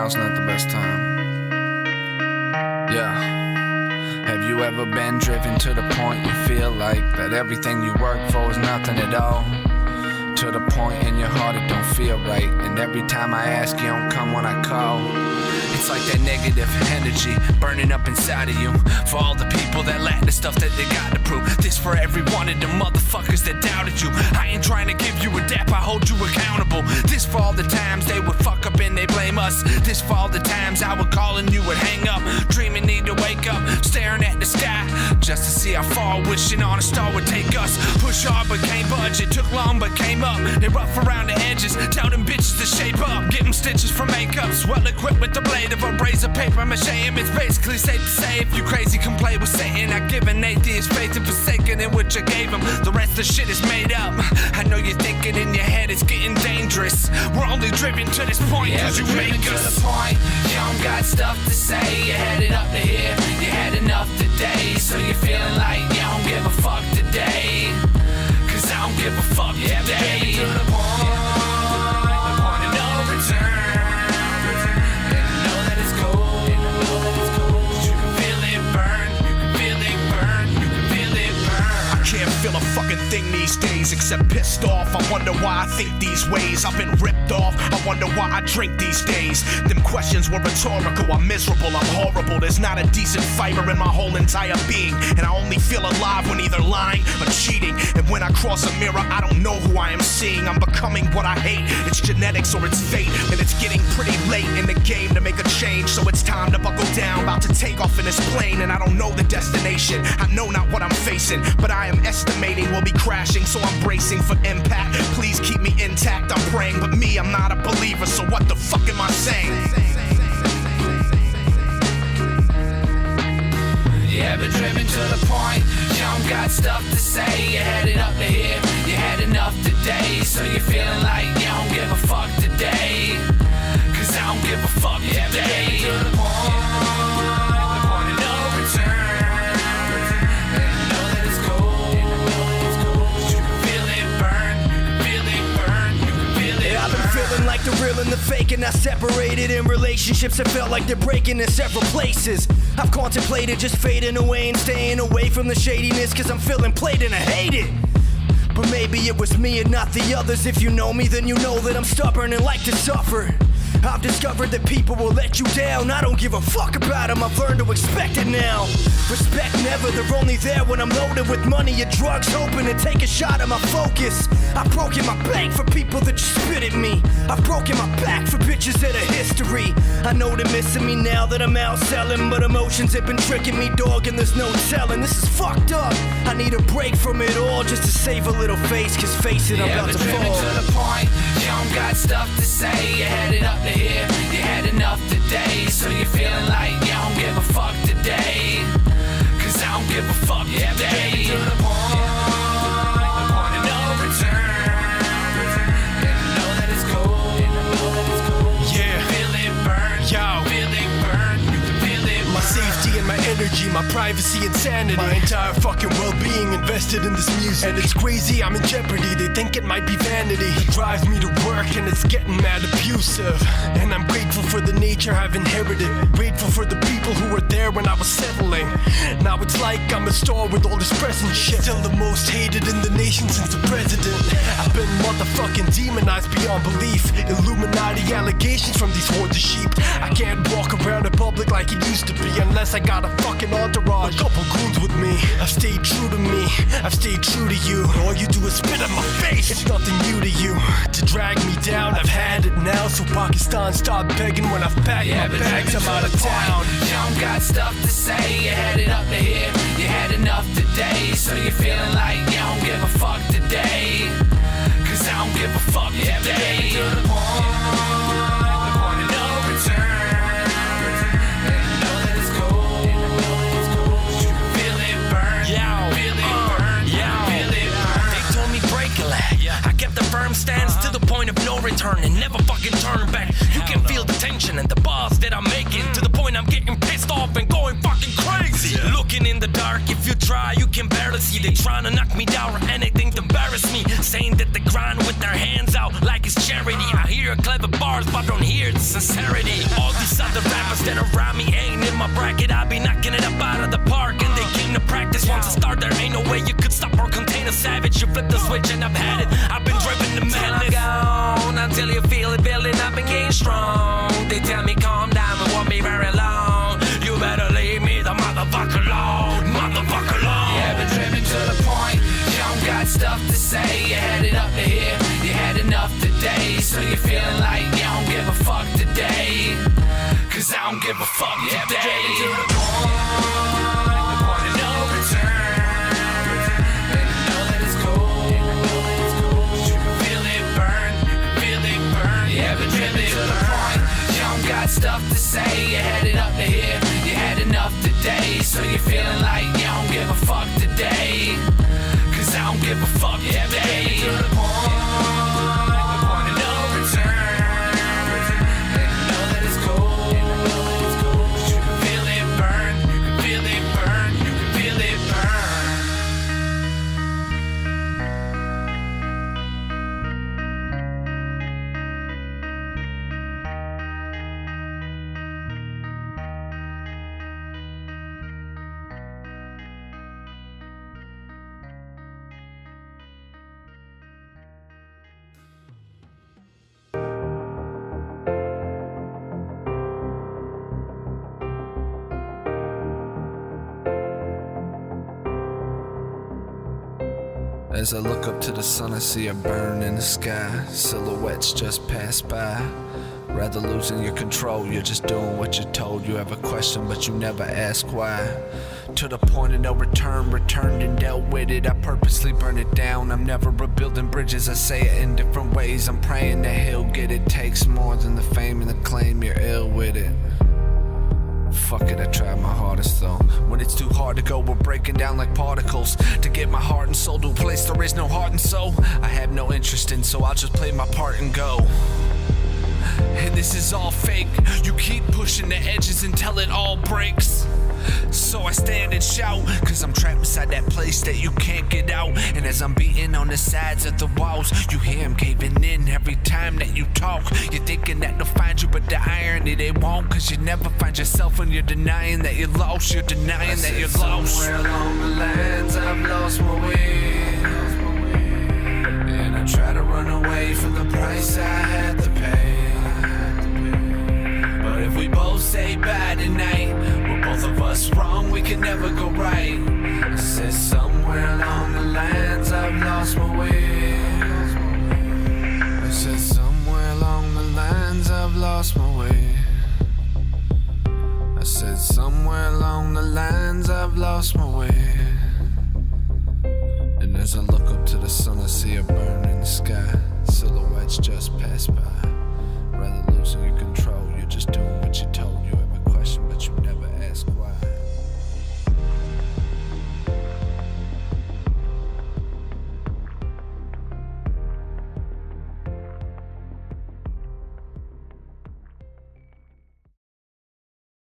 now's not the best time. Yeah. Have you ever been driven to the point you feel like that everything you work for is nothing at all? To the point in your heart it don't feel right, and every time I ask you don't come when I call. It's like that negative energy burning up inside of you. For all the people that lack the stuff that they got to prove. This for every one of the motherfuckers that doubted you. I ain't trying to give you a dap, I hold you accountable. This for all the times they would fuck up and they blame us. This for all the times I would call and you would hang up. Dreaming need to wake up, staring at the sky just to see how far wishing on a star would take us. Push hard but can't budge, it took long but came up. They rough around the edges, tell them bitches to shape up. Get them stitches from makeups, well equipped with the blade of a razor, paper mache. It's basically safe to say if you crazy can play with Satan. I give an atheist faith and forsaken in which I gave him. The rest of the shit is made up. I know you're thinking in your head it's getting dangerous. We're only driven to this point cause you make us to the point. You don't got stuff to say. You headed up to here, you had enough today. So you're feeling like you don't give a fuck today. Cause I don't give a fuck today. To the point of no return. And you know that it's cold. You can feel it burn. You can feel it burn. You can feel it burn. I can't feel a fucking thing these days except pissed off. I wonder why I think these ways. I've been ripped off. I wonder why I drink these days. Them questions were rhetorical. I'm miserable, I'm horrible. There's not a decent fiber in my whole entire being. And I only feel alive when either lying or cheating. And when I cross a mirror, I don't know who I am seeing. I'm becoming what I hate. It's genetics or it's fate. And it's getting pretty late in the game to make a change. So it's time to buckle down. About to take off in this plane. And I don't know the destination. I know not what I'm facing. But I am estimating we'll be crashing. So I'm bracing for impact. Please keep me intact. I'm praying. But me, I'm not a believer. So what the fuck am I saying? Yeah, but driven to the point, you don't got stuff to say. You headed up to here, you had enough today. So you're feeling like you don't give a fuck today. Cause I don't give a fuck today. To the point of no return. And you know that it's cold. You can feel it burn. You can feel it burn. You can feel it burn. I've been feeling like the real and the fake, and I separated in relationships that felt like they're breaking in several places. I've contemplated just fading away and staying away from the shadiness, cause I'm feeling played and I hate it. But maybe it was me and not the others. If you know me, then you know that I'm stubborn and like to suffer. I've discovered that people will let you down. I don't give a fuck about them, I've learned to expect it now. Respect never, they're only there when I'm loaded with money and drugs, hoping to take a shot at my focus. I've broken my bank for people that just spit at me. I've broken my back for bitches that are history. I know they're missing me now that I'm out selling, but emotions have been tricking me, dog, and there's no telling. This is fucked up. I need a break from it all just to save a little face, cause face it, I'm about to fall. To the point, you don't got stuff to say. You headed up to here, you had enough today. So you're feeling like you don't give a fuck today. Cause I don't give a fuck today. To the point of no return. And you know that it's cold. Yeah. Feel it burn. Yo. Feel it burn. You can feel it burn. My safety and my energy, my privacy and sanity, my entire fucking well-being invested in this music. And it's crazy, I'm in jeopardy. They think it might be vanity. It drives me to work and it's getting mad abusive. And I'm grateful for the nature I've inherited. Grateful for the people who were there when I was settling. Now it's like I'm a star with all this present shit. Still the most hated in the nation since the president. I've been motherfucking demonized beyond belief. Illuminati allegations from these hordes of sheep. I can't walk around in public like it used to be unless I got a fucking entourage, a couple goons with me. I've stayed true to me, I've stayed true to you. All you do is spit in my face. It's nothing new to you to drag me down. I've had it now, so Pakistan stop begging when I've packed my bags. I'm out of town. You don't got stuff to say. You headed up to here, you had enough today. So you're feeling like you don't give a fuck today. Cause I don't give a fuck today. To the point of no return. Firm stance to the point of no return and never fucking turn back. You can feel the tension and the buzz that I'm making, to the point I'm getting pissed off and going fucking crazy. Looking in the dark, if you try you can barely see. They trying to knock me down or anything to bury embarrass me, saying that they grind with their hands out like it's charity. I hear clever bars, but don't hear the sincerity. All these other rappers that are around me ain't in my bracket. I be knocking it up out of the park, and they came to practice. Once I start, there ain't no way you could stop or contain a savage. You flip the switch and I've had it. I've been driven to madness. Gone until you feel it building up and getting strong. They tell me calm down, it won't be very long. You better leave me the motherfucker alone, motherfucker alone. You haven't driven to the point, you don't got stuff to say. You had it up to here, you had enough today. So you're feeling like you don't give a fuck today, cause I don't give a fuck today. You haven't driven to the point of no return, and you know that it's cold, you can feel it burn, feel it burn. You haven't driven to the point, you don't got stuff to say. You had it up to here, you had enough today. So you're feeling like you don't give a fuck today, cause I don't give a fuck today. To the point of no return, and you know that it's cold, you can feel it burn, you can feel it burn, you can feel it burn. As I look up to the sun, I see a burn in the sky. Silhouettes just pass by. Rather losing your control, you're just doing what you're told. You have a question, but you never ask why. To the point of no return, returned and dealt with it. I purposely burn it down. I'm never rebuilding bridges, I say it in different ways. I'm praying that he'll get it. Takes more than the fame and the claim, you're ill with it. Fuck it, I tried my hardest though. When it's too hard to go, we're breaking down like particles. To get my heart and soul to a place there is no heart and soul, I have no interest in, so I'll just play my part and go. And this is all fake. You keep pushing the edges until it all breaks. So I stand and shout, cause I'm trapped inside that place that you can't get out. And as I'm beating on the sides of the walls, you hear them caving in every time that you talk. You're thinking that they'll find you, but the irony they won't. Cause you never find yourself when you're denying that you're lost. You're denying that you're lost. Somewhere along the lines I've lost my way, and I try to run away from the price I had to pay. But if we both say bye tonight, we're both of us wrong, we can never go right. I said somewhere along the lines I've lost my way. I said somewhere along the lines I've lost my way. I said somewhere along the lines I've lost my way. And as I look up to the sun, I see a burn in the sky. Silhouettes just pass by.